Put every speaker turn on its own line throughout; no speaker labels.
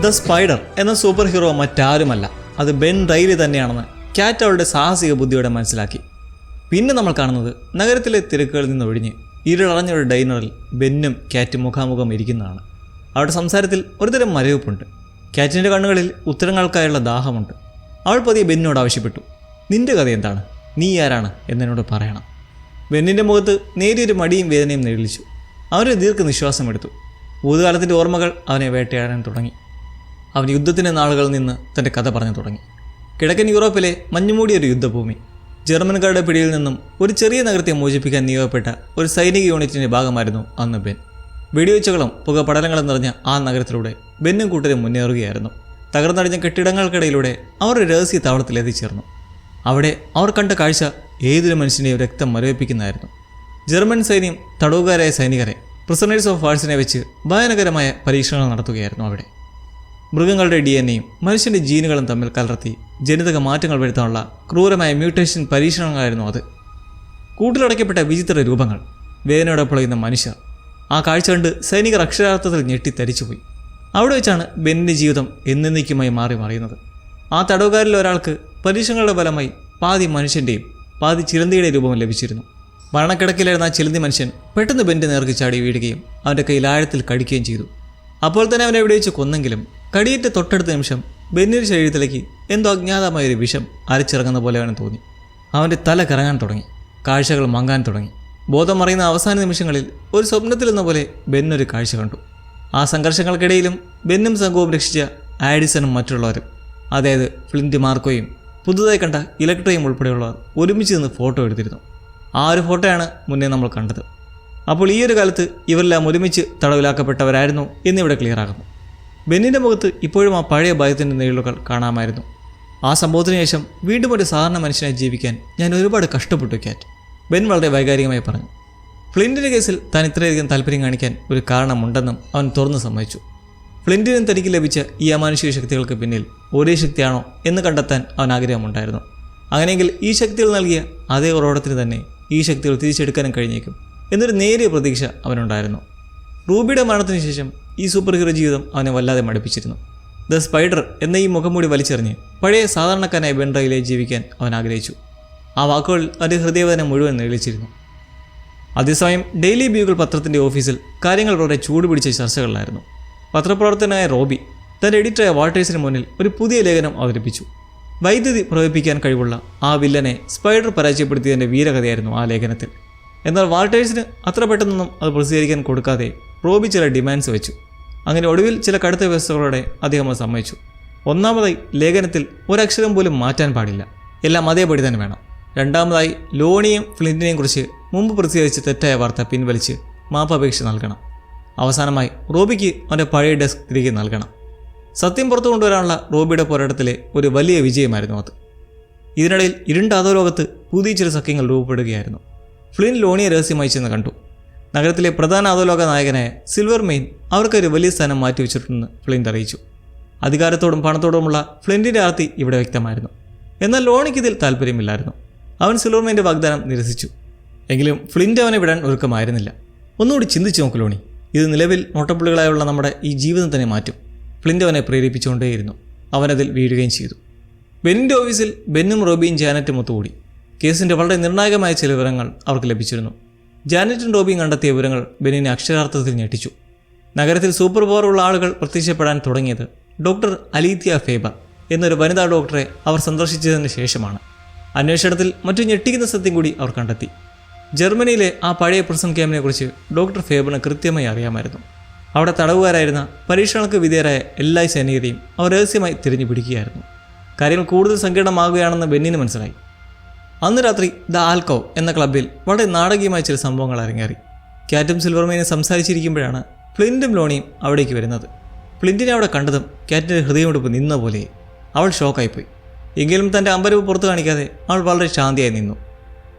The spider എന്ന super hero മറ്റാരുമല്ല, അത് ബെൻ റൈലി തന്നെയാണെന്ന് കാറ്റ് അവളുടെ സാഹസിക ബുദ്ധിയോടെ മനസ്സിലാക്കി. പിന്നെ നമ്മൾ കാണുന്നത് നഗരത്തിലെ തിരക്കുകളിൽ നിന്നൊഴിഞ്ഞ് ഇരുളറഞ്ഞൊരു ഡൈനറിൽ ബെന്നും കാറ്റും മുഖാമുഖം ഇരിക്കുന്നതാണ്. അവരുടെ സംസാരത്തിൽ ഒരുതരം മരവിപ്പുണ്ട്. കാറ്റിൻ്റെ കണ്ണുകളിൽ ഉത്തരങ്ങൾക്കായുള്ള ദാഹമുണ്ട്. അവൾ പതിയെ ബെന്നിനോട് ആവശ്യപ്പെട്ടു, നിന്റെ കഥ എന്താണ്? നീ ആരാണ് എന്നോട് പറയണം. ബെന്നിൻ്റെ മുഖത്ത് നേരിയൊരു മടിയും വേദനയും നേരിളിച്ചു. അവന് ദീർഘനിശ്വാസം എടുത്തു. ഭൂതകാലത്തിൻ്റെ ഓർമ്മകൾ അവനെ വേട്ടയാടാൻ തുടങ്ങി. അവൻ യുദ്ധത്തിൻ്റെ നാളുകളിൽ നിന്ന് തൻ്റെ കഥ പറഞ്ഞു തുടങ്ങി. കിഴക്കൻ യൂറോപ്പിലെ മഞ്ഞുമൂടിയൊരു യുദ്ധഭൂമി. ജർമ്മൻകാരുടെ പിടിയിൽ നിന്നും ഒരു ചെറിയ നഗരത്തെ മോചിപ്പിക്കാൻ നിയോഗപ്പെട്ട ഒരു സൈനിക യൂണിറ്റിൻ്റെ ഭാഗമായിരുന്നു അന്ന് ബെൻ. വെടിവെച്ചുകളും പുകപടലങ്ങളും നിറഞ്ഞ ആ നഗരത്തിലൂടെ ബെന്നും കൂട്ടരും മുന്നേറുകയായിരുന്നു. തകർന്നടിഞ്ഞ കെട്ടിടങ്ങൾക്കിടയിലൂടെ അവർ ഒരു രഹസ്യ താവളത്തിൽ എത്തിച്ചേർന്നു. അവിടെ അവർ കണ്ട കാഴ്ച ഏതൊരു മനുഷ്യൻ്റെയും രക്തം മരവിപ്പിക്കുന്നതായിരുന്നു. ജർമ്മൻ സൈന്യം തടവുകാരായ സൈനികരെ, പ്രിസണേഴ്സ് ഓഫ് വാഴ്സിനെ വെച്ച് ഭയാനകരമായ പരീക്ഷണങ്ങൾ നടത്തുകയായിരുന്നു. അവിടെ മൃഗങ്ങളുടെ DNA-യും മനുഷ്യൻ്റെ ജീനുകളും തമ്മിൽ കലർത്തി ജനിതക മാറ്റങ്ങൾ വരുത്താനുള്ള ക്രൂരമായ മ്യൂട്ടേഷൻ പരീക്ഷണങ്ങളായിരുന്നു അത്. കൂട്ടിലടയ്ക്കപ്പെട്ട വിചിത്ര രൂപങ്ങൾ, വേദനയോടെ പൊളയുന്ന മനുഷ്യർ. ആ കാഴ്ച കണ്ട് സൈനികർ അക്ഷരാർത്ഥത്തിൽ ഞെട്ടിത്തരിച്ചുപോയി. അവിടെ വെച്ചാണ് ബെന്നിൻ്റെ ജീവിതം എന്നേക്കുമായി മാറി മറിയുന്നത്. ആ തടവുകാരിൽ ഒരാൾക്ക് പരീക്ഷണങ്ങളുടെ ഫലമായി പാതി മനുഷ്യൻ്റെയും പാതി ചിലന്തിയുടെ രൂപം ലഭിച്ചിരുന്നു. മരണക്കിടക്കിലായിരുന്ന ആ ചിലന്തി മനുഷ്യൻ പെട്ടെന്ന് ബെൻ്റെ നേർക്ക് ചാടി വീഴുകയും അവൻ്റെ കയ്യിൽ ആഴത്തിൽ കടിക്കുകയും ചെയ്തു. അപ്പോൾ തന്നെ അവനെ എവിടെ വെച്ച് കൊന്നെങ്കിലും കടിയേറ്റ തൊട്ടടുത്ത നിമിഷം ബെന്നിൻ്റെ ശരീരത്തിലേക്ക് എന്തോ അജ്ഞാതമായൊരു വിഷം അരച്ചിറങ്ങുന്ന പോലെ അവന് തോന്നി. അവൻ്റെ തല കറങ്ങാൻ തുടങ്ങി, കാഴ്ചകൾ മങ്ങാൻ തുടങ്ങി. ബോധം മറിയുന്ന അവസാന നിമിഷങ്ങളിൽ ഒരു സ്വപ്നത്തിലെന്ന പോലെ ബെന്നൊരു കാഴ്ച കണ്ടു. ആ സംഘർഷങ്ങൾക്കിടയിലും ബെന്നും സംഘവും രക്ഷിച്ച ആഡിസണും മറ്റുള്ളവരും, അതായത് ഫ്ലിൻറ്റ് മാർക്കോയും പുതുതായി കണ്ട ഇലക്ട്രയും ഉൾപ്പെടെയുള്ളവർ ഒരുമിച്ച് നിന്ന് ഫോട്ടോ എടുത്തിരുന്നു. ആ ഒരു ഫോട്ടോയാണ് മുന്നേ നമ്മൾ കണ്ടത്. അപ്പോൾ ഈ ഒരു കാലത്ത് ഇവരെല്ലാം ഒരുമിച്ച് തടവിലാക്കപ്പെട്ടവരായിരുന്നു എന്നിവിടെ ക്ലിയറാകുന്നു. ബെന്നിൻ്റെ മുഖത്ത് ഇപ്പോഴും ആ പഴയ ഭയത്തിൻ്റെ നിഴലുകൾ കാണാമായിരുന്നു. ആ സംഭവത്തിന് ശേഷം വീണ്ടും ഒരു സാധാരണ മനുഷ്യനായി ജീവിക്കാൻ ഞാൻ ഒരുപാട് കഷ്ടപ്പെട്ടു കാറ്റ്, ബെൻ വളരെ വൈകാരികമായി പറഞ്ഞു. ഫ്ലിൻറ്റിൻ്റെ കേസിൽ താൻ ഇത്രയധികം താല്പര്യം കാണിക്കാൻ ഒരു കാരണമുണ്ടെന്നും അവൻ തുറന്ന് സമ്മതിച്ചു. ഫ്ലിൻറ്റിനും തനിക്ക് ലഭിച്ച ഈ അമാനുഷിക ശക്തികൾക്ക് പിന്നിൽ ഒരേ ശക്തിയാണോ എന്ന് കണ്ടെത്താൻ അവൻ ആഗ്രഹമുണ്ടായിരുന്നു. അങ്ങനെയെങ്കിൽ ഈ ശക്തികൾ നൽകിയ അതേ ഉറവിടത്തിന് തന്നെ ഈ ശക്തികൾ തിരിച്ചെടുക്കാനും കഴിഞ്ഞേക്കും എന്നൊരു നേരിയ പ്രതീക്ഷ അവനുണ്ടായിരുന്നു. റൂബിയുടെ മരണത്തിന് ശേഷം ഈ സൂപ്പർ ഹീറോ ജീവിതം അവനെ വല്ലാതെ മടുപ്പിച്ചിരുന്നു. ദ സ്പൈഡർ എന്ന ഈ മുഖംമൂടി വലിച്ചെറിഞ്ഞ് പഴയ സാധാരണക്കാരനായ ബെൻ റൈലി ജീവിക്കാൻ അവൻ ആഗ്രഹിച്ചു. ആ വാക്കുകൾ അവൻ്റെ ഹൃദയവേദന മുഴുവൻ നേളിച്ചിരുന്നു. അതേസമയം ഡെയിലി ബ്യൂഗിൾ പത്രത്തിൻ്റെ ഓഫീസിൽ കാര്യങ്ങൾ വളരെ ചൂടുപിടിച്ച ചർച്ചകളിലായിരുന്നു. പത്രപ്രവർത്തകനായ റോബി തൻ്റെ എഡിറ്ററായ വാൾട്ടേഴ്സിന് മുന്നിൽ ഒരു പുതിയ ലേഖനം അവതരിപ്പിച്ചു. വൈദ്യുതി പ്രവഹിപ്പിക്കാൻ കഴിവുള്ള ആ വില്ലനെ സ്പൈഡർ പരാജയപ്പെടുത്തിയതിൻ്റെ വീരകഥയായിരുന്നു ആ ലേഖനത്തിൽ. എന്നാൽ വാൾട്ടേഴ്സിന് അത്ര പെട്ടെന്നൊന്നും അത് പ്രസിദ്ധീകരിക്കാൻ കൊടുക്കാതെ റോബി ചില ഡിമാൻഡ്സ് വെച്ചു. അങ്ങനെ ഒടുവിൽ ചില കടുത്ത വ്യവസ്ഥകളോടെ അദ്ദേഹം അത് സമ്മതിച്ചു. ഒന്നാമതായി, ലേഖനത്തിൽ ഒരക്ഷരം പോലും മാറ്റാൻ പാടില്ല, എല്ലാം അതേപടി തന്നെ വേണം. രണ്ടാമതായി, ലോണിയെയും ഫ്ലിൻറ്റിനെയും കുറിച്ച് മുമ്പ് പ്രസിദ്ധീകരിച്ച് തെറ്റായ വാർത്ത പിൻവലിച്ച് മാപ്പപേക്ഷ നൽകണം. അവസാനമായി റോബിക്ക് അവൻ്റെ പഴയ ഡെസ്ക് തിരികെ നൽകണം. സത്യം പുറത്തു കൊണ്ടുവരാനുള്ള റോബിയുടെ പോരാട്ടത്തിലെ ഒരു വലിയ വിജയമായിരുന്നു അത്. ഇതിനിടയിൽ ഇരുണ്ട അധോലോകത്ത് പുതിയ ചില സഖ്യങ്ങൾ രൂപപ്പെടുകയായിരുന്നു. ഫ്ലിൻ ലോണിയെ രഹസ്യമായി ചെന്ന് കണ്ടു. നഗരത്തിലെ പ്രധാന അധോലോക നായകനായ സിൽവർ മെയിൻ അവർക്കൊരു വലിയ സ്ഥാനം മാറ്റിവെച്ചിട്ടുണ്ടെന്ന് ഫ്ലിൻറ്റ് അറിയിച്ചു. അധികാരത്തോടും പണത്തോടുമുള്ള ഫ്ലിൻറ്റിൻ്റെ ആർത്തി ഇവിടെ വ്യക്തമായിരുന്നു. എന്നാൽ ലോണിക്ക് ഇതിൽ താല്പര്യമില്ലായിരുന്നു. അവൻ സിൽവർ മെയിൻ്റെ വാഗ്ദാനം നിരസിച്ചു. എങ്കിലും ഫ്ലിൻറ്റ് അവനെ വിടാൻ ഒരുക്കമായിരുന്നില്ല. ഒന്നുകൂടി ചിന്തിച്ചു നോക്ക് ലോണി, ഇത് നിലവിൽ നോട്ടപ്പുള്ളികളായുള്ള നമ്മുടെ ഈ ജീവിതം തന്നെ മാറ്റും. ഫ്ലിൻറ്റ് അവനെ പ്രേരിപ്പിച്ചുകൊണ്ടേയിരുന്നു. അവനതിൽ വീഴുകയും ചെയ്തു. ബെന്നിൻ്റെ ഓഫീസിൽ ബെന്നും റോബിയും ജാനറ്റും ഒത്തുകൂടി. കേസിൻ്റെ വളരെ നിർണായകമായ ചില വിവരങ്ങൾ അവർക്ക് ലഭിച്ചിരുന്നു. ജാനറ്റും റോബിയും കണ്ടെത്തിയ വിവരങ്ങൾ ബെന്നിനെ അക്ഷരാർത്ഥത്തിൽ ഞെട്ടിച്ചു. നഗരത്തിൽ സൂപ്പർ പവറുള്ള ആളുകൾ പ്രത്യക്ഷപ്പെടാൻ തുടങ്ങിയത് ഡോക്ടർ അലീത്തിയ ഫേബർ എന്നൊരു വനിതാ ഡോക്ടറെ അവർ സന്ദർശിച്ചതിന് ശേഷമാണ്. അന്വേഷണത്തിൽ മറ്റു ഞെട്ടിക്കുന്ന സത്യം കൂടി അവർ കണ്ടെത്തി. ജർമ്മനിയിലെ ആ പഴയ പ്രിസൺ ക്യാമ്പിനെക്കുറിച്ച് ഡോക്ടർ ഫേബറിന് കൃത്യമായി അറിയാമായിരുന്നു. അവിടെ തടവുകാരായിരുന്ന പരീക്ഷണങ്ങൾക്ക് വിധേയരായ എല്ലാ സൈനികരെയും അവർ രഹസ്യമായി തിരഞ്ഞു പിടിക്കുകയായിരുന്നു. കാര്യങ്ങൾ കൂടുതൽ സങ്കീർണമാകുകയാണെന്ന് ബെന്നിന് മനസ്സിലായി. അന്ന് രാത്രി ദ ആൽക്കോവ് എന്ന ക്ലബ്ബിൽ വളരെ നാടകീയമായ ചില സംഭവങ്ങൾ അരങ്ങേറി. കാറ്റും സിൽവർമെയിനും സംസാരിച്ചിരിക്കുമ്പോഴാണ് ഫ്ലിൻറ്റും ലോണിയും അവിടേക്ക് വരുന്നത്. ഫ്ലിൻറ്റിനെ അവിടെ കണ്ടതും കാറ്റിൻ്റെ ഹൃദയമെടുപ്പ് നിന്ന പോലെ അവൾ ഷോക്കായിപ്പോയി. എങ്കിലും തൻ്റെ അമ്പരവ് പുറത്തു കാണിക്കാതെ അവൾ വളരെ ശാന്തിയായി നിന്നു.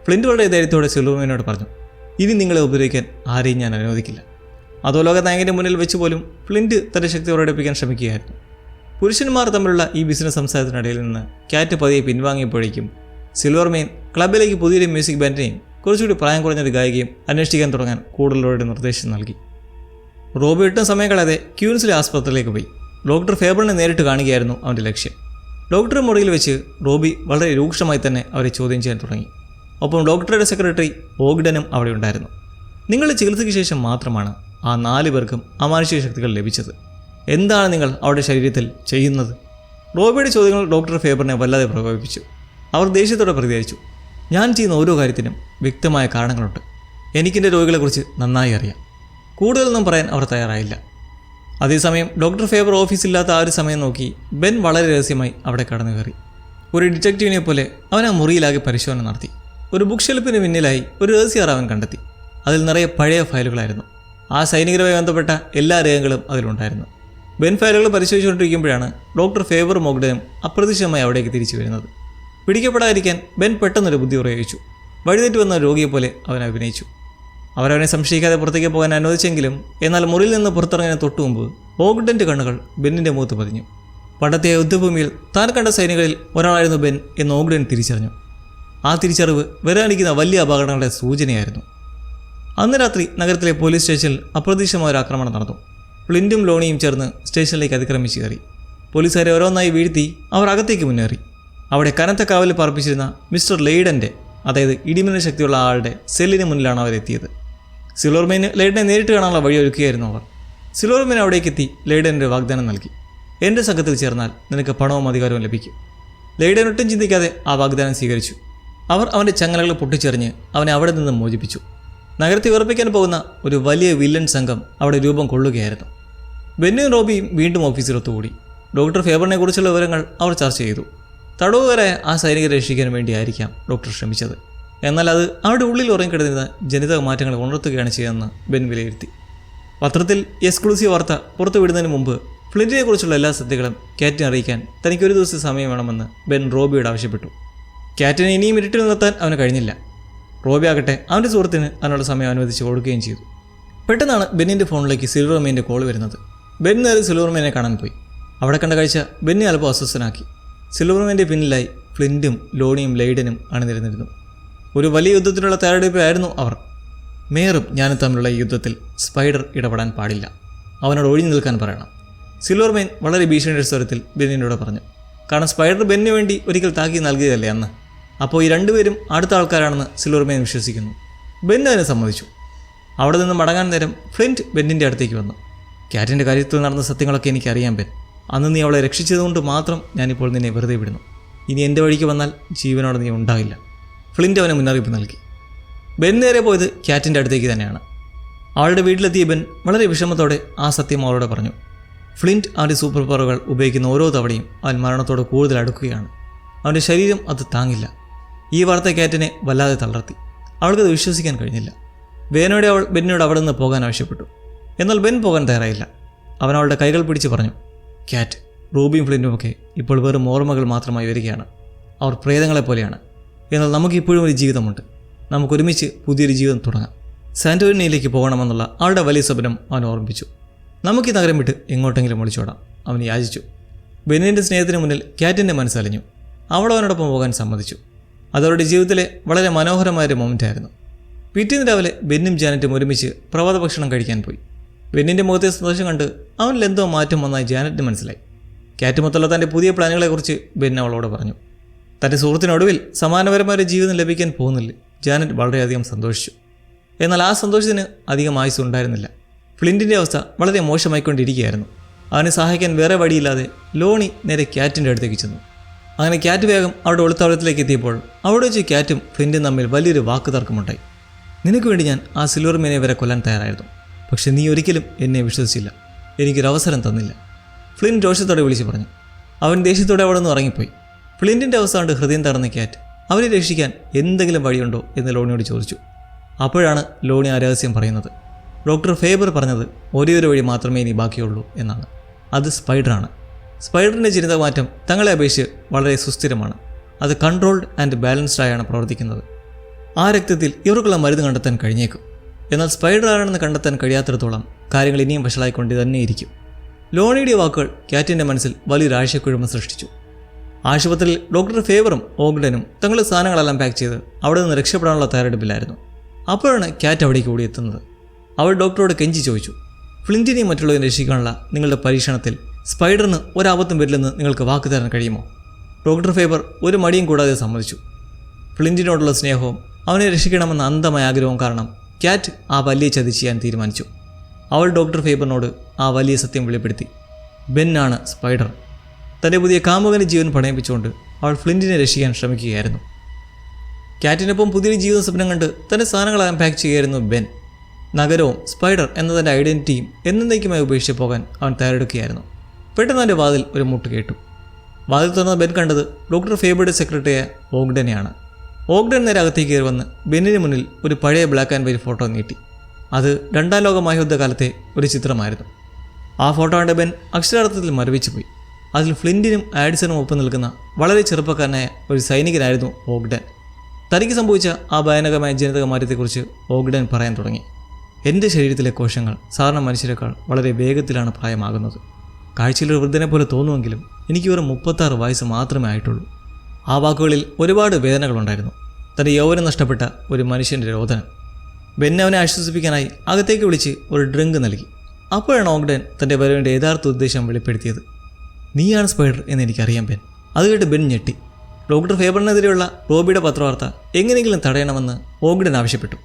ഫ്ലിൻറ്റ് വളരെ ധൈര്യത്തോടെ സിൽവർമെയിനോട് പറഞ്ഞു, ഇനി നിങ്ങളെ ഉപദ്രവിക്കാൻ ആരെയും ഞാൻ അനുവദിക്കില്ല. അധോലോക നായകൻ്റെ മുന്നിൽ വെച്ച് പോലും ഫ്ലിൻറ്റ് തൻ്റെ ശക്തി പ്രകടിപ്പിക്കാൻ ശ്രമിക്കുകയായിരുന്നു. പുരുഷന്മാർ തമ്മിലുള്ള ഈ ബിസിനസ് സംസാരത്തിനിടയിൽ നിന്ന് കാറ്റ് പതിയെ പിൻവാങ്ങിയപ്പോഴേക്കും സിൽവർമെയിൻ ക്ലബിലേക്ക് പുതിയൊരു മ്യൂസിക് ബാൻഡിനെയും കുറച്ചുകൂടി പ്രായം കുറഞ്ഞൊരു ഗായികയും അന്വേഷിക്കാൻ തുടങ്ങാൻ കൂടുതലുള്ളവരുടെ നിർദ്ദേശം നൽകി. റോബി ഒട്ടും സമയം കളയാതെ ക്യൂൻസിലെ ആസ്പത്രിയിലേക്ക് പോയി. ഡോക്ടർ ഫേബറിനെ നേരിട്ട് കാണുകയായിരുന്നു അവൻ്റെ ലക്ഷ്യം. ഡോക്ടർ മുറിയിൽ വെച്ച് റോബി വളരെ രൂക്ഷമായി തന്നെ അവരെ ചോദ്യം ചെയ്യാൻ തുടങ്ങി. ഒപ്പം ഡോക്ടറുടെ സെക്രട്ടറി ഓഗ്ഡനും അവിടെ ഉണ്ടായിരുന്നു. നിങ്ങളുടെ ചികിത്സയ്ക്ക് ശേഷം മാത്രമാണ് ആ 4 പേർക്കും അമാനുഷിക ശക്തികൾ ലഭിച്ചത്. എന്താണ് നിങ്ങൾ അവരുടെ ശരീരത്തിൽ ചെയ്യുന്നത്? റോബിയുടെ ചോദ്യങ്ങൾ ഡോക്ടർ ഫേബറിനെ വല്ലാതെ പ്രകോപിപ്പിച്ചു. അവർ ദേഷ്യത്തോടെ പ്രതികരിച്ചു. ഞാൻ ചെയ്യുന്ന ഓരോ കാര്യത്തിനും വ്യക്തമായ കാരണങ്ങളുണ്ട്. എനിക്കെൻ്റെ രോഗികളെക്കുറിച്ച് നന്നായി അറിയാം. കൂടുതലൊന്നും പറയാൻ അവർ തയ്യാറായില്ല. അതേസമയം ഡോക്ടർ ഫേബർ ഓഫീസില്ലാത്ത ആ ഒരു സമയം നോക്കി ബെൻ വളരെ രഹസ്യമായി അവിടെ കടന്നു കയറി. ഒരു ഡിറ്റക്റ്റീവിനെ പോലെ അവൻ ആ മുറിയിലാകെ പരിശോധന നടത്തി. ഒരു ബുക്ക് ഷെൽഫിന് പിന്നിലായി ഒരു രഹസ്യ അറ അവൻ കണ്ടെത്തി. അതിൽ നിറയെ പഴയ ഫയലുകളായിരുന്നു. ആ സൈനികരുമായി ബന്ധപ്പെട്ട എല്ലാ രേഖകളും അതിലുണ്ടായിരുന്നു. ബെൻ ഫയലുകൾ പരിശോധിച്ചുകൊണ്ടിരിക്കുമ്പോഴാണ് ഡോക്ടർ ഫേബറും ഓഗ്ഡനും അപ്രതീക്ഷിതമായി അവിടേക്ക് തിരിച്ചു വരുന്നത്. പിടിക്കപ്പെടാതിരിക്കാൻ ബെൻ പെട്ടെന്നൊരു ബുദ്ധി പ്രയോഗിച്ചു. വഴിതെറ്റി വന്ന രോഗിയെപ്പോലെ അവൻ അഭിനയിച്ചു. അവരവനെ സംശയിക്കാതെ പുറത്തേക്ക് പോകാൻ അനുവദിച്ചെങ്കിലും എന്നാൽ മുറിയിൽ നിന്ന് പുറത്തിറങ്ങാൻ തൊട്ടു മുമ്പ് ഓഗ്ഡൻ്റെ കണ്ണുകൾ ബെന്നിൻ്റെ മുഖത്ത് പതിഞ്ഞു. പണ്ടത്തെ യുദ്ധഭൂമിയിൽ താൻ കണ്ട സൈനികരിൽ ഒരാളായിരുന്നു ബെൻ എന്ന് ഓഗ്ഡൻ തിരിച്ചറിഞ്ഞു. ആ തിരിച്ചറിവ് വരാനിരിക്കുന്ന വലിയ അപകടങ്ങളുടെ സൂചനയായിരുന്നു. അന്ന് രാത്രി നഗരത്തിലെ പോലീസ് സ്റ്റേഷനിൽ അപ്രതീക്ഷിതമായ ഒരു ആക്രമണം നടന്നു. ഫ്ലിൻറ്റും ലോണിയും ചേർന്ന് സ്റ്റേഷനിലേക്ക് അതിക്രമിച്ച് കയറി. പോലീസുകാരെ ഓരോന്നായി വീഴ്ത്തി അവർ അകത്തേക്ക് മുന്നേറി. അവിടെ കനത്ത കാവലിൽ പാർപ്പിച്ചിരുന്ന മിസ്റ്റർ ലെയ്ഡൻ്റെ, അതായത് ഇടിമിന്നൽ ശക്തിയുള്ള ആളുടെ സെല്ലിന് മുന്നിലാണ് അവരെത്തിയത്. സിലോർമേന് ലെയ്ഡനെ നേരിട്ട് കാണാനുള്ള വഴിയൊരുക്കുകയായിരുന്നു അവർ. സിലോർമേൻ അവിടേക്കെത്തി ലെയ്ഡൻ്റെ വാഗ്ദാനം നൽകി. എൻ്റെ സംഘത്തിൽ ചേർന്നാൽ നിനക്ക് പണവും അധികാരവും ലഭിക്കും. ലെയ്ഡൻ ഒട്ടും ചിന്തിക്കാതെ ആ വാഗ്ദാനം സ്വീകരിച്ചു. അവർ അവൻ്റെ ചങ്ങലകൾ പൊട്ടിച്ചെറിഞ്ഞ് അവനെ അവിടെ നിന്ന് മോചിപ്പിച്ചു. നഗരത്തെ വിറപ്പിക്കാൻ പോകുന്ന ഒരു വലിയ വില്ലൻ സംഘം അവിടെ രൂപം കൊള്ളുകയായിരുന്നു. ബെന്നും റോബിയും വീണ്ടും ഓഫീസിൽ ഒത്തുകൂടി. ഡോക്ടർ ഫേബറിനെ കുറിച്ചുള്ള വിവരങ്ങൾ അവർ ചർച്ച ചെയ്തു. തടവുകാരായ ആ സൈനികരെ രക്ഷിക്കാൻ വേണ്ടിയായിരിക്കാം ഡോക്ടർ ശ്രമിച്ചത്. എന്നാൽ അത് അവിടെ ഉള്ളിൽ ഉറങ്ങിക്കിടന്നിരുന്ന ജനിതക മാറ്റങ്ങൾ ഉണർത്തുകയാണ് ചെയ്തതെന്ന് ബെൻ വിലയിരുത്തി. പത്രത്തിൽ എക്സ്ക്ലൂസീവ് വാർത്ത പുറത്തുവിടുന്നതിന് മുമ്പ് ഫ്ലിൻറ്റിനെക്കുറിച്ചുള്ള എല്ലാ സത്യങ്ങളും കാറ്റിനെ അറിയിക്കാൻ തനിക്കൊരു ദിവസം സമയം വേണമെന്ന് ബെൻ റോബിയോട് ആവശ്യപ്പെട്ടു. കാറ്റിനെ ഇനിയും ഇരുട്ടിൽ നിർത്താൻ അവന് കഴിഞ്ഞില്ല. റോബി ആകട്ടെ അവൻ്റെ സുഹൃത്തിന് അതിനുള്ള സമയം അനുവദിച്ച് കൊടുക്കുകയും ചെയ്തു. പെട്ടെന്നാണ് ബെന്നിൻ്റെ ഫോണിലേക്ക് സിൽവർമേൻ്റെ കോൾ വരുന്നത്. ബെൻ നേരെ സിൽവർമേനെ കാണാൻ പോയി. അവിടെ കണ്ട കാഴ്ച ബെന്നെ അല്പം അസ്വസ്ഥനാക്കി. സിൽവർമേൻ്റെ പിന്നിലായി ഫ്ലിൻറ്റും ലോണിയും ലെയ്ഡനും അണിനിരന്നിരുന്നു. ഒരു വലിയ യുദ്ധത്തിനുള്ള തയ്യാറെടുപ്പിലായിരുന്നു അവർ. മേയറും ഞാനും തമ്മിലുള്ള ഈ യുദ്ധത്തിൽ സ്പൈഡർ ഇടപെടാൻ പാടില്ല. അവനോട് ഒഴിഞ്ഞു നിൽക്കാൻ പറയണം. സിൽവർമേൻ വളരെ ഭീഷണിയുടെ സ്വരത്തിൽ ബെന്നിനോട് പറഞ്ഞു. കാരണം സ്പൈഡർ ബെന്നിന് വേണ്ടി ഒരിക്കൽ താക്കി നൽകിയതല്ലേ അന്ന്. അപ്പോൾ ഈ രണ്ടുപേരും അടുത്ത ആൾക്കാരാണെന്ന് സിൽവർമേൻ വിശ്വസിക്കുന്നു. ബെൻ അതിനെ സമ്മതിച്ചു. അവിടെ നിന്ന് മടങ്ങാൻ നേരം ഫ്ലിൻറ്റ് ബെന്നിൻ്റെ അടുത്തേക്ക് വന്നു. കാറ്റിൻ്റെ കാര്യത്തിൽ നടന്ന സത്യങ്ങളൊക്കെ എനിക്കറിയാം ബെൻ. അന്ന് നീ അവളെ രക്ഷിച്ചതുകൊണ്ട് മാത്രം ഞാനിപ്പോൾ നിന്നെ വെറുതെ വിടുന്നു. ഇനി എൻ്റെ വഴിക്ക് വന്നാൽ ജീവനോടെ നീ ഉണ്ടാകില്ല. ഫ്ലിൻറ്റ് അവനെ മുന്നറിയിപ്പ് നൽകി. ബെൻ നേരെ പോയത് കാറ്റിൻ്റെ അടുത്തേക്ക് തന്നെയാണ്. അവളുടെ വീട്ടിലെത്തിയ ബെൻ വളരെ വിഷമത്തോടെ ആ സത്യം അവളോട് പറഞ്ഞു. ഫ്ലിൻറ്റ് അവൻ്റെ സൂപ്പർ പവറുകൾ ഉപയോഗിക്കുന്ന ഓരോ തവണയും അവൻ മരണത്തോട് കൂടുതൽ അടുക്കുകയാണ്. അവൻ്റെ ശരീരം അത് താങ്ങില്ല. ഈ വാർത്ത കാറ്റിനെ വല്ലാതെ തളർത്തി. അവൾക്കത് വിശ്വസിക്കാൻ കഴിഞ്ഞില്ല. ബെന്നോടെ അവൾ ബെന്നിനോട് അവിടെ നിന്ന് പോകാൻ ആവശ്യപ്പെട്ടു. എന്നാൽ ബെൻ പോകാൻ തയ്യാറായില്ല. അവൻ അവളുടെ കൈകൾ പിടിച്ച് പറഞ്ഞു, കാറ്റ്, റൂബിയും ഫ്ലിൻറ്റുമൊക്കെ ഇപ്പോൾ വെറും ഓർമ്മകൾ മാത്രമായി വരികയാണ്. അവർ പ്രേതങ്ങളെപ്പോലെയാണ്. എന്നാൽ നമുക്കിപ്പോഴും ഒരു ജീവിതമുണ്ട്. നമുക്കൊരുമിച്ച് പുതിയൊരു ജീവിതം തുടങ്ങാം. സാന്റോറിനിയിലേക്ക് പോകണമെന്നുള്ള അവളുടെ വലിയ സ്വപ്നം അവൻ ഓർമ്മിപ്പിച്ചു. നമുക്ക് ഈ നഗരം വിട്ട് എങ്ങോട്ടെങ്കിലും ഒളിച്ചോടാം, അവൻ യാചിച്ചു. ബെന്നിൻ്റെ സ്നേഹത്തിന് മുന്നിൽ കാറ്റിൻ്റെ മനസ്സലിഞ്ഞു. അവൾ അവനോടൊപ്പം പോകാൻ സമ്മതിച്ചു. അതവരുടെ ജീവിതത്തിലെ വളരെ മനോഹരമായൊരു മൊമെൻ്റായിരുന്നു. പിറ്റേന്ന് രാവിലെ ബെന്നും ജാനറ്റും ഒരുമിച്ച് പ്രഭാത ഭക്ഷണം കഴിക്കാൻ പോയി. ബെന്നിൻ്റെ മുഖത്തെ സന്തോഷം കണ്ട് അവനിൽ എന്തോ മാറ്റം വന്നായി ജാനറ്റിന് മനസ്സിലായി. കാറ്റ് മൊത്തമുള്ള തൻ്റെ പുതിയ പ്ലാനുകളെക്കുറിച്ച് ബെൻ അവളോട് പറഞ്ഞു. തൻ്റെ സുഹൃത്തിനൊടുവിൽ സമാനപരമായ ജീവിതം ലഭിക്കാൻ പോകുന്നില്ല. ജാനറ്റ് വളരെയധികം സന്തോഷിച്ചു. എന്നാൽ ആ സന്തോഷത്തിന് അധികം ആയുസ് ഉണ്ടായിരുന്നില്ല. ഫ്ലിൻറ്റിൻ്റെ അവസ്ഥ വളരെ മോശമായിക്കൊണ്ടിരിക്കുകയായിരുന്നു. അവനെ സഹായിക്കാൻ വേറെ വഴിയില്ലാതെ ലോണി നേരെ കാറ്റിൻ്റെ അടുത്തേക്ക് ചെന്നു. അങ്ങനെ കാറ്റ് വേഗം അവിടെ ഒളിത്താവളത്തിലേക്ക് എത്തിയപ്പോൾ അവിടെ വെച്ച് കാറ്റും ഫ്ലിൻറ്റും തമ്മിൽ വലിയൊരു വാക്ക് തർക്കമുണ്ടായി. നിനക്ക് വേണ്ടി ഞാൻ ആ സിൽവർമേനെ വരെ കൊല്ലാൻ തയ്യാറായിരുന്നു. പക്ഷെ നീ ഒരിക്കലും എന്നെ വിശ്വസിച്ചില്ല, എനിക്കൊരവസരം തന്നില്ല, ഫ്ലിൻറ്റ് രോഷത്തോടെ വിളിച്ചു പറഞ്ഞു. അവൻ ദേഷ്യത്തോടെ അവിടെ നിന്ന് ഇറങ്ങിപ്പോയി. ഫ്ലിൻറ്റിൻ്റെ അവസ്ഥ കണ്ട് ഹൃദയം തടഞ്ഞ കാറ്റ് അവരെ രക്ഷിക്കാൻ എന്തെങ്കിലും വഴിയുണ്ടോ എന്ന് ലോണിയോട് ചോദിച്ചു. അപ്പോഴാണ് ലോണി ആ രഹസ്യം പറയുന്നത്. ഡോക്ടർ ഫേബർ പറഞ്ഞത് ഒരേ ഒരു വഴി മാത്രമേ ഇനി ബാക്കിയുള്ളൂ എന്നാണ്. അത് സ്പൈഡറാണ്. സ്പൈഡറിൻ്റെ ജനിതകമാറ്റം തങ്ങളെ അപേക്ഷിച്ച് വളരെ സുസ്ഥിരമാണ്. അത് കൺട്രോൾഡ് ആൻഡ് ബാലൻസ്ഡ് ആയാണ് പ്രവർത്തിക്കുന്നത്. ആ രക്തത്തിൽ ഇവർക്കുള്ള മരുന്ന് കണ്ടെത്താൻ കഴിഞ്ഞേക്കും. എന്നാൽ സ്പൈഡർ ആരാണെന്ന് കണ്ടെത്താൻ കഴിയാത്തിടത്തോളം കാര്യങ്ങൾ ഇനിയും വഷളായിക്കൊണ്ട് തന്നെയിരിക്കും. ലോണിയുടെ വാക്കുകൾ കാറ്റിൻ്റെ മനസ്സിൽ വലിയൊരു ആശയക്കുഴമ്പ് സൃഷ്ടിച്ചു. ആശുപത്രിയിൽ ഡോക്ടർ ഫേബറും ഓഗ്ഡനും തങ്ങളുടെ സാധനങ്ങളെല്ലാം പാക്ക് ചെയ്ത് അവിടെ നിന്ന് രക്ഷപ്പെടാനുള്ള തയ്യാറെടുപ്പിലായിരുന്നു. അപ്പോഴാണ് കാറ്റ് അവിടേക്ക് ഓടിയെത്തുന്നത്. അവൾ ഡോക്ടറോട് കെഞ്ചി ചോദിച്ചു, ഫ്ലിൻറ്റിനെയും മറ്റുള്ളവരെ രക്ഷിക്കാനുള്ള നിങ്ങളുടെ പരീക്ഷണത്തിൽ സ്പൈഡറിന് ഒരാപത്തും വരില്ലെന്ന് നിങ്ങൾക്ക് വാക്ക് തരാൻ കഴിയുമോ? ഡോക്ടർ ഫേബർ ഒരു മടിയും കൂടാതെ സമ്മതിച്ചു. ഫ്ലിൻറ്റിനോടുള്ള സ്നേഹവും അവനെ രക്ഷിക്കണമെന്ന അന്ധമായ ആഗ്രഹവും കാരണം ക്യാറ്റ് ആ വലിയ ചതി ചെയ്യാൻ തീരുമാനിച്ചു. അവൾ ഡോക്ടർ ഫേബറിനോട് ആ വലിയ സത്യം വെളിപ്പെടുത്തി. ബെന്നാണ് സ്പൈഡർ. തൻ്റെ പുതിയ കാമുകൻ്റെ ജീവൻ പണയിപ്പിച്ചുകൊണ്ട് അവൾ ഫ്ലിൻറ്റിനെ രക്ഷിക്കാൻ ശ്രമിക്കുകയായിരുന്നു. ക്യാറ്റിനൊപ്പം പുതിയൊരു ജീവിത സ്വപ്നം കണ്ട് തൻ്റെ സാധനങ്ങൾ അൺപാക്ക് ചെയ്യുകയായിരുന്നു ബെൻ. നഗരവും സ്പൈഡർ എന്ന തൻ്റെ ഐഡൻറ്റിറ്റിയും എന്നേക്കുമായി ഉപേക്ഷിച്ച് പോകാൻ അവൻ തയ്യാറെടുക്കുകയായിരുന്നു. പെട്ടെന്ന് അവൻ്റെ വാതിൽ ഒരു മുട്ട് കേട്ടു. വാതിൽ തുറന്ന ബെൻ കണ്ടത് ഡോക്ടർ ഫേബറുടെ സെക്രട്ടറിയായ ഓഗ്ഡനെയാണ്. ഓഗ്ഡൻ നേരെ അകത്തേക്ക് കയറി വന്ന് ബെന്നിന് മുന്നിൽ ഒരു പഴയ ബ്ലാക്ക് ആൻഡ് വൈറ്റ് ഫോട്ടോ നീട്ടി. അത് 2ാം ലോക മഹായുദ്ധകാലത്തെ ഒരു ചിത്രമായിരുന്നു. ആ ഫോട്ടോ കണ്ട ബെൻ അക്ഷരാർത്ഥത്തിൽ മരവിച്ചു പോയി. അതിൽ ഫ്ലിൻറ്റിനും ആഡിസണും ഒപ്പം നിൽക്കുന്ന വളരെ ചെറുപ്പക്കാരനായ ഒരു സൈനികനായിരുന്നു ഓഗ്ഡൻ. തനിക്ക് സംഭവിച്ച ആ ഭയാനകമായ ജനിതക മാറ്റത്തെക്കുറിച്ച് ഓഗ്ഡൻ പറയാൻ തുടങ്ങി. എൻ്റെ ശരീരത്തിലെ കോശങ്ങൾ സാധാരണ മനുഷ്യരെക്കാൾ വളരെ വേഗത്തിലാണ് പ്രായമാകുന്നത്. കാഴ്ചയിലൊരു വൃദ്ധനെ പോലെ തോന്നുമെങ്കിലും എനിക്ക് വെറും 36 വയസ്സ് മാത്രമേ ആയിട്ടുള്ളൂ. ആ വാക്കുകളിൽ ഒരുപാട് വേദനകളുണ്ടായിരുന്നു. തൻ്റെ യൗവനം നഷ്ടപ്പെട്ട ഒരു മനുഷ്യൻ്റെ രോദനം. ബെൻ അവനെ ആശ്വസിപ്പിക്കാനായി അകത്തേക്ക് വിളിച്ച് ഒരു ഡ്രിങ്ക് നൽകി. അപ്പോഴാണ് ഓഗ്ഡൻ തൻ്റെ വരവിൻ്റെ യഥാർത്ഥ ഉദ്ദേശം വെളിപ്പെടുത്തിയത്. നീയാണ് സ്പൈഡർ എന്ന് എനിക്കറിയാം ബെൻ. അത് കേട്ട് ബെൻ ഞെട്ടി. ഡോക്ടർ ഫേബറിനെതിരെയുള്ള റോബിയുടെ പത്രവാർത്ത എങ്ങനെയെങ്കിലും തടയണമെന്ന് ഓഗ്ഡൻ ആവശ്യപ്പെട്ടു.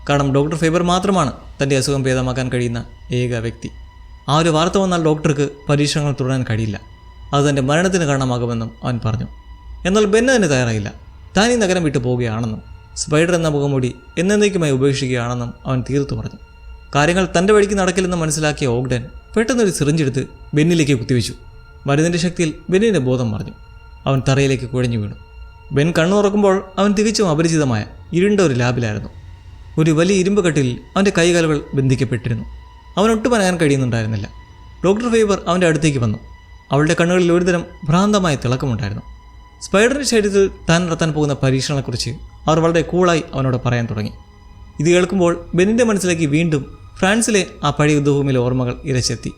കാരണം ഡോക്ടർ ഫേബർ മാത്രമാണ് തൻ്റെ അസുഖം ഭേദമാക്കാൻ കഴിയുന്ന ഏക വ്യക്തി. ആ ഒരു വാർത്ത വന്നാൽ ഡോക്ടർക്ക് പരീക്ഷണങ്ങൾ തുടരാൻ കഴിയില്ല. അത് തൻ്റെ മരണത്തിന് കാരണമാകുമെന്നും അവൻ പറഞ്ഞു. എന്നാൽ ബെൻ അതിന് തയ്യാറായില്ല. താൻ ഈ നഗരം വിട്ടു പോവുകയാണെന്നും സ്പൈഡർ എന്ന മുഖംമൂടി എന്നേക്കുമായി ഉപേക്ഷിക്കുകയാണെന്നും അവൻ തീർത്തു പറഞ്ഞു. കാര്യങ്ങൾ തൻ്റെ വഴിക്ക് നടക്കില്ലെന്ന് മനസ്സിലാക്കിയ ഓഗ്ഡൻ പെട്ടെന്നൊരു സിറിഞ്ചെടുത്ത് ബെന്നിലേക്ക് കുത്തിവെച്ചു. മരുന്നിൻ്റെ ശക്തിയിൽ ബെന്നിൻ്റെ ബോധം മറിഞ്ഞു. അവൻ തറയിലേക്ക് കുഴഞ്ഞു വീണു. ബെൻ കണ്ണുറക്കുമ്പോൾ അവൻ തികച്ചും അപരിചിതമായ ഇരുണ്ട ഒരു ലാബിലായിരുന്നു. ഒരു വലിയ ഇരുമ്പ് കട്ടിലിൽ അവൻ്റെ കൈകാലുകൾ ബന്ധിക്കപ്പെട്ടിരുന്നു. അവനൊട്ടും അനങ്ങാൻ കഴിയുന്നുണ്ടായിരുന്നില്ല. ഡോക്ടർ ഫേബർ അവൻ്റെ അടുത്തേക്ക് വന്നു. അവളുടെ കണ്ണുകളിൽ ഒരുതരം ഭ്രാന്തമായ തിളക്കമുണ്ടായിരുന്നു. സ്പൈഡറിൻ്റെ ശരീരത്തിൽ താൻ നടത്താൻ പോകുന്ന പരീക്ഷണങ്ങളെക്കുറിച്ച് അവർ വളരെ കൂളായി അവനോട് പറയാൻ തുടങ്ങി. ഇത് കേൾക്കുമ്പോൾ ബെന്നിൻ്റെ മനസ്സിലേക്ക് വീണ്ടും ഫ്രാൻസിലെ ആ പഴയ യുദ്ധഭൂമിയിലെ ഓർമ്മകൾ ഇരച്ചെത്തി.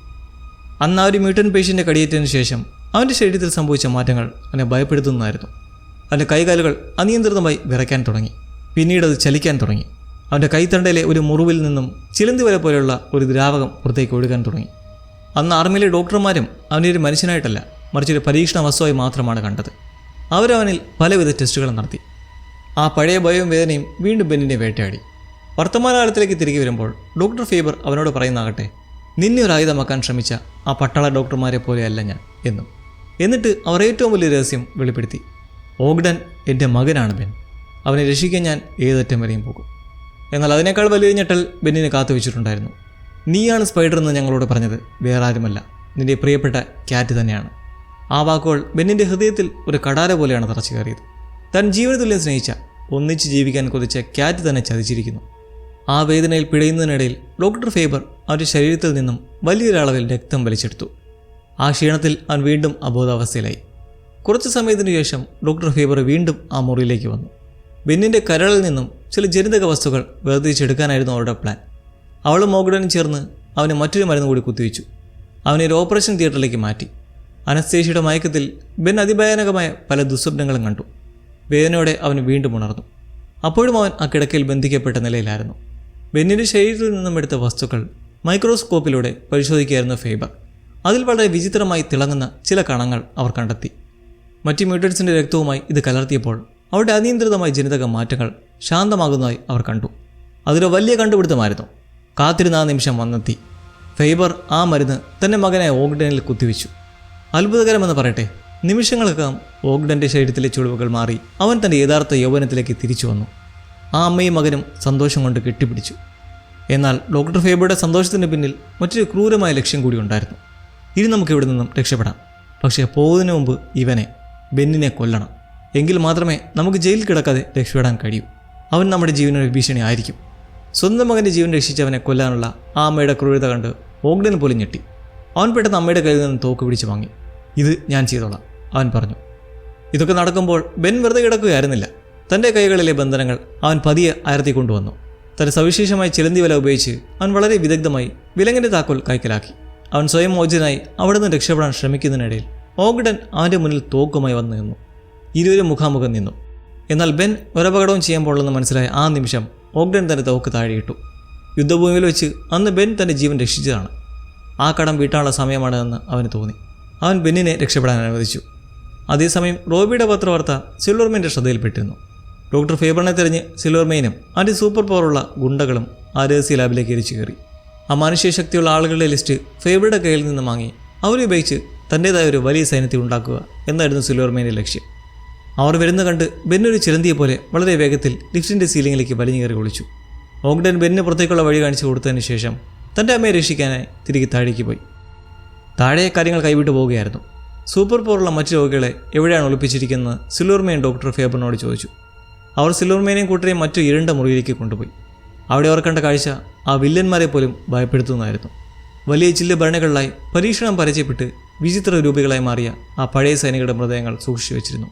അന്ന് ആ ഒരു മ്യൂട്ടൻ പേഷ്യൻ്റെ കടിയേറ്റതിന് ശേഷം അവൻ്റെ ശരീരത്തിൽ സംഭവിച്ച മാറ്റങ്ങൾ അവനെ ഭയപ്പെടുത്തുന്നതായിരുന്നു. അവൻ്റെ കൈകാലുകൾ അനിയന്ത്രിതമായി വിറയ്ക്കാൻ തുടങ്ങി. പിന്നീട് അത് ചലിക്കാൻ തുടങ്ങി. അവൻ്റെ കൈത്തണ്ടയിലെ ഒരു മുറിവിൽ നിന്നും ചിലന്തി വല പോലെയുള്ള ഒരു ദ്രാവകം പുറത്തേക്ക് ഒഴുകാൻ തുടങ്ങി. അന്ന് ആർമിയിലെ ഡോക്ടർമാരും അവനെ ഒരു മനുഷ്യനായിട്ടല്ല, മറിച്ചൊരു പരീക്ഷണ വസ്തുവായി മാത്രമാണ് കണ്ടത്. അവരവനിൽ പലവിധ ടെസ്റ്റുകളും നടത്തി. ആ പഴയ ഭയവും വേദനയും വീണ്ടും ബെന്നിനെ വേട്ടയാടി. വർത്തമാനകാലത്തിലേക്ക് തിരികെ വരുമ്പോൾ ഡോക്ടർ ഫേബർ അവനോട് പറയുന്നാകട്ടെ, നിന്നെ ഒരു ആയുധമാക്കാൻ ശ്രമിച്ച ആ പട്ടാള ഡോക്ടർമാരെ പോലെയല്ല ഞാൻ എന്നും. എന്നിട്ട് അവർ ഏറ്റവും വലിയ രഹസ്യം വെളിപ്പെടുത്തി. ഓഗ്ഡൻ എൻ്റെ മകനാണ് ബെൻ. അവനെ രക്ഷിക്കാൻ ഞാൻ ഏതറ്റം വരെയും പോകും. എന്നാൽ അതിനേക്കാൾ വലിയ ഞെട്ടൽ ബെന്നിനെ കാത്തു വെച്ചിട്ടുണ്ടായിരുന്നു. നീയാണ് സ്പൈഡർ എന്ന് ഞങ്ങളോട് പറഞ്ഞത് വേറെ ആരുമല്ല, നിന്റെ പ്രിയപ്പെട്ട ക്യാറ്റ് തന്നെയാണ്. ആ വാക്കുകൾ ബെന്നിൻ്റെ ഹൃദയത്തിൽ ഒരു കടാര പോലെയാണ് തറച്ചു കയറിയത്. താൻ ജീവന തുല്യം സ്നേഹിച്ച, ഒന്നിച്ച് ജീവിക്കാൻ കൊതിച്ച ക്യാറ്റ് തന്നെ ചതിച്ചിരിക്കുന്നു. ആ വേദനയിൽ പിഴയുന്നതിനിടയിൽ ഡോക്ടർ ഫേബർ അവൻ്റെ ശരീരത്തിൽ നിന്നും വലിയൊരളവിൽ രക്തം വലിച്ചെടുത്തു. ആ ക്ഷീണത്തിൽ അവൻ വീണ്ടും അബോധാവസ്ഥയിലായി. കുറച്ച് സമയത്തിനു ശേഷം ഡോക്ടർ ഫേബർ വീണ്ടും ആ മുറിയിലേക്ക് വന്നു. ബെന്നിൻ്റെ കരളിൽ നിന്നും ചില ജനിതക വസ്തുക്കൾ വേർതിരിച്ചെടുക്കാനായിരുന്നു അവരുടെ പ്ലാൻ. അവളും ഓഗ്ഡനും ചേർന്ന് അവന് മറ്റൊരു മരുന്ന് കൂടി കുത്തിവെച്ചു. അവനെ ഒരു ഓപ്പറേഷൻ തിയേറ്ററിലേക്ക് മാറ്റി. അനസ്തേഷ്യയുടെ മയക്കത്തിൽ ബെൻ അതിഭയാനകമായ പല ദുസ്വപ്നങ്ങളും കണ്ടു. വേദനയോടെ അവന് വീണ്ടും ഉണർന്നു. അപ്പോഴും അവൻ ആ കിടക്കയിൽ ബന്ധിക്കപ്പെട്ട നിലയിലായിരുന്നു. ബെന്നിൻ്റെ ശരീരത്തിൽ നിന്നും എടുത്ത വസ്തുക്കൾ മൈക്രോസ്കോപ്പിലൂടെ പരിശോധിക്കുകയായിരുന്നു ഫേബർ. അതിൽ വളരെ വിചിത്രമായി തിളങ്ങുന്ന ചില കണങ്ങൾ അവർ കണ്ടെത്തി. മറ്റ് മ്യൂട്ടൻസിൻ്റെ രക്തവുമായി ഇത് കലർത്തിയപ്പോൾ അവരുടെ അനിയന്ത്രിതമായ ജനിതക മാറ്റങ്ങൾ ശാന്തമാകുന്നതായി അവർ കണ്ടു. അതൊരു വലിയ കണ്ടുപിടുത്തമായിരുന്നു. കാത്തിരുന്ന ആ നിമിഷം വന്നെത്തി. ഫേബർ ആ മരുന്ന് തൻ്റെ മകനായ ഓഗ്ഡനിൽ കുത്തിവെച്ചു. അത്ഭുതകരമെന്ന് പറയട്ടെ, നിമിഷങ്ങൾക്കകം ഓഗ്ഡൻ്റെ ശരീരത്തിലെ ചുളിവുകൾ മാറി അവൻ തൻ്റെ യഥാർത്ഥ യൗവനത്തിലേക്ക് തിരിച്ചു വന്നു. ആ അമ്മയും മകനും സന്തോഷം കൊണ്ട് കെട്ടിപ്പിടിച്ചു. എന്നാൽ ഡോക്ടർ ഫേബറുടെ സന്തോഷത്തിന് പിന്നിൽ മറ്റൊരു ക്രൂരമായ ലക്ഷ്യം കൂടി ഉണ്ടായിരുന്നു. ഇനി നമുക്ക് ഇവിടെ നിന്നും രക്ഷപ്പെടാം. പക്ഷേ പോകുന്നതിന് മുമ്പ് ഇവനെ, ബെന്നിനെ കൊല്ലണം. എങ്കിൽ മാത്രമേ നമുക്ക് ജയിലിൽ കിടക്കാതെ രക്ഷപ്പെടാൻ കഴിയൂ. അവൻ നമ്മുടെ ജീവനൊരു ഭീഷണി ആയിരിക്കും. സ്വന്തം മകൻ്റെ ജീവൻ രക്ഷിച്ചവനെ കൊല്ലാനുള്ള ആ അമ്മയുടെ ക്രൂരത കണ്ട് ഓഗ്ഡൻ പോലും ഞെട്ടി. അവൻ പെട്ടെന്ന് അമ്മയുടെ കയ്യിൽ നിന്ന് തോക്ക് പിടിച്ച് വാങ്ങി. ഇത് ഞാൻ ചെയ്തോളാം, അവൻ പറഞ്ഞു. ഇതൊക്കെ നടക്കുമ്പോൾ ബെൻ വെറുതെ കിടക്കുകയായിരുന്നില്ല. തൻ്റെ കൈകളിലെ ബന്ധനങ്ങൾ അവൻ പതിയെ അയർത്തി കൊണ്ടുവന്നു. തൻ്റെ സവിശേഷമായ ചിലന്തി വല ഉപയോഗിച്ച് അവൻ വളരെ വിദഗ്ധമായി വിലങ്ങിൻ്റെ താക്കോൽ കൈക്കലാക്കി. അവൻ സ്വയം മോചനായി അവിടെ നിന്ന് രക്ഷപ്പെടാൻ ശ്രമിക്കുന്നതിനിടയിൽ ഓഗ്ഡൻ അവൻ്റെ മുന്നിൽ തോക്കുമായി വന്നു നിന്നു. ഇരുവരും മുഖാമുഖം നിന്നു. എന്നാൽ ബെൻ ഒരപകടവും ചെയ്യാൻ പോലെന്ന് മനസ്സിലായ ആ നിമിഷം ഓഗ്ഡൻ തൻ്റെ തോക്ക് താഴെയിട്ടു. യുദ്ധഭൂമിയിൽ വെച്ച് അന്ന് ബെൻ തൻ്റെ ജീവൻ രക്ഷിച്ചതാണ്. ആ കടം വീട്ടാനുള്ള സമയമാണെന്ന് അവന് തോന്നി. അവൻ ബെന്നിനെ രക്ഷപ്പെടാൻ അനുവദിച്ചു. അതേസമയം റോബിയുടെ പത്രവാർത്ത സിൽവർമെയിൻ്റെ ശ്രദ്ധയിൽപ്പെട്ടിരുന്നു. ഡോക്ടർ ഫേബറിനെ തിരഞ്ഞ് സിൽവർമെയിനും അതിൻ്റെ സൂപ്പർ പവറുള്ള ഗുണ്ടകളും ആ രഹസ്യ ലാബിലേക്ക് എരിച്ചു കയറി. ആ മനുഷ്യശക്തിയുള്ള ആളുകളുടെ ലിസ്റ്റ് ഫേബറുടെ കയ്യിൽ നിന്ന് വാങ്ങി അവരെ ഉപയോഗിച്ച് തൻ്റേതായ ഒരു വലിയ സൈന്യത്തെ ഉണ്ടാക്കുക എന്നായിരുന്നു സിൽവർമെയിൻ്റെ ലക്ഷ്യം. അവർ വരുന്ന കണ്ട് ബെന്നൊരു ചിലന്തിയെ പോലെ വളരെ വേഗത്തിൽ ലിഫ്റ്റിൻ്റെ സീലിംഗിലേക്ക് വലിഞ്ഞു കയറി ഒളിച്ചു. ഓഗ്ഡൻ ബെന്നിന് പുറത്തേക്കുള്ള വഴി കാണിച്ചു കൊടുത്തതിന് ശേഷം തൻ്റെ അമ്മയെ രക്ഷിക്കാനായി തിരികെ താഴേക്ക് പോയി. താഴെ കാര്യങ്ങൾ കൈവിട്ടു പോവുകയായിരുന്നു. സൂപ്പർ പവറുള്ള മറ്റു രോഗികളെ എവിടെയാണ് ഒളിപ്പിച്ചിരിക്കുന്നത് സിൽവർമെയിൻ ഡോക്ടർ ഫേബറിനോട് ചോദിച്ചു. അവർ സിൽവർമെയിനെയും കൂട്ടരെയും മറ്റു ഇരുണ്ട മുറിയിലേക്ക് കൊണ്ടുപോയി. അവിടെ അവർ കണ്ട കാഴ്ച ആ വില്ലന്മാരെ പോലും ഭയപ്പെടുത്തുന്നതായിരുന്നു. വലിയ ചില്ല് ഭരണകളിലായി പരീക്ഷണം പരിചയപ്പെട്ട് വിചിത്ര രൂപികളായി മാറിയ ആ പഴയ സൈനികരുടെ മൃതദേഹങ്ങൾ സൂക്ഷിച്ചു വെച്ചിരുന്നു.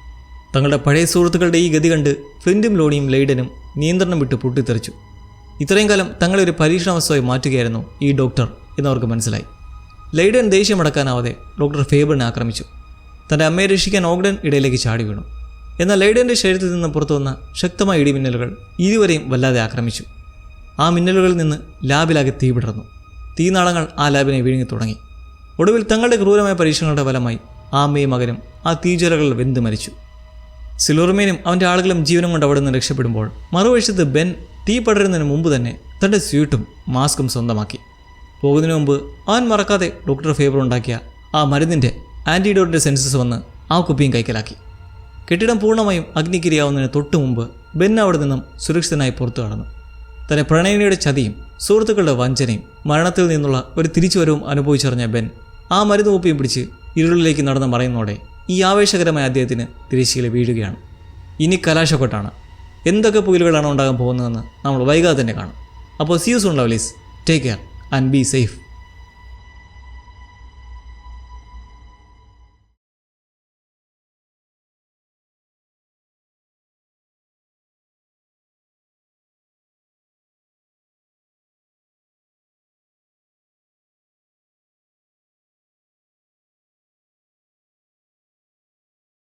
തങ്ങളുടെ പഴയ സുഹൃത്തുക്കളുടെ ഈ ഗതി കണ്ട് ഫ്ലിൻറ്റും ലോണിയും ലെയ്ഡനും നിയന്ത്രണം വിട്ട് പൊട്ടിത്തെറിച്ചു. ഇത്രയും കാലം തങ്ങളെ ഒരു പരീക്ഷണ വസ്തുവായി മാറ്റുകയായിരുന്നു ഈ ഡോക്ടർ എന്നവർക്ക് മനസ്സിലായി. ലെയ്ഡൻ ദേഷ്യമടക്കാനാവാതെ ഡോക്ടർ ഫേബറിനെ ആക്രമിച്ചു. തൻ്റെ അമ്മയെ രക്ഷിക്കാൻ ഓഗ്ഡൻ ഇടയിലേക്ക് ചാടി വീണു. എന്നാൽ ലെയ്ഡൻ്റെ ശരീരത്തിൽ നിന്ന് പുറത്തു വന്ന ശക്തമായ ഇടിമിന്നലുകൾ ഇരുവരെയും വല്ലാതെ ആക്രമിച്ചു. ആ മിന്നലുകളിൽ നിന്ന് ലാബിലാകെ തീ വിടർന്നു. തീനാളങ്ങൾ ആ ലാബിനെ വിഴുങ്ങി തുടങ്ങി. ഒടുവിൽ തങ്ങളുടെ ക്രൂരമായ പരീക്ഷണങ്ങളുടെ ഫലമായി ആ അമ്മയും മകനും ആ തീജ്വലകളിൽ വെന്ത് മരിച്ചു. സിൽവർമെയിനും അവൻ്റെ ആളുകളും ജീവനും കൊണ്ട് അവിടെ നിന്ന് രക്ഷപ്പെടുമ്പോൾ മറുവശത്ത് ബെൻ തീ പടരുന്നതിന് മുമ്പ് തന്നെ തൻ്റെ സ്യൂട്ടും മാസ്കും സ്വന്തമാക്കി. പോകുന്നതിന് മുമ്പ് അവൻ മറക്കാതെ ഡോക്ടർ ഫേബർ ഉണ്ടാക്കിയ ആ മരുന്നിൻ്റെ ആൻറ്റിഡോട്ടിൻ്റെ സെൻസസ് വന്ന് ആ കുപ്പിയും കൈക്കലാക്കി. കെട്ടിടം പൂർണ്ണമായും അഗ്നിക്കിരയാവുന്നതിന് തൊട്ടു മുമ്പ് ബെൻ അവിടെ നിന്നും സുരക്ഷിതനായി പുറത്തു കടന്നു. തൻ്റെ പ്രണയിനിയുടെ ചതിയും സുഹൃത്തുക്കളുടെ വഞ്ചനയും മരണത്തിൽ നിന്നുള്ള ഒരു തിരിച്ചുവരവും അനുഭവിച്ചറിഞ്ഞ ബെൻ ആ മരുന്ന് കുപ്പിയും പിടിച്ച് ഇരുളിലേക്ക് നടന്ന് മറയുന്നതോടെ ഈ ആവേശകരമായ അദ്ദേഹത്തിന് തിരശ്ശീല വീഴുകയാണ്. ഇനി കലാശക്കൊട്ടാണ്. എന്തൊക്കെ പുയലുകളാണ് ഉണ്ടാകാൻ പോകുന്നതെന്ന് നമ്മൾ വൈകാതെ തന്നെ കാണും. അപ്പോൾ see you soon lovelies. Take care and be safe.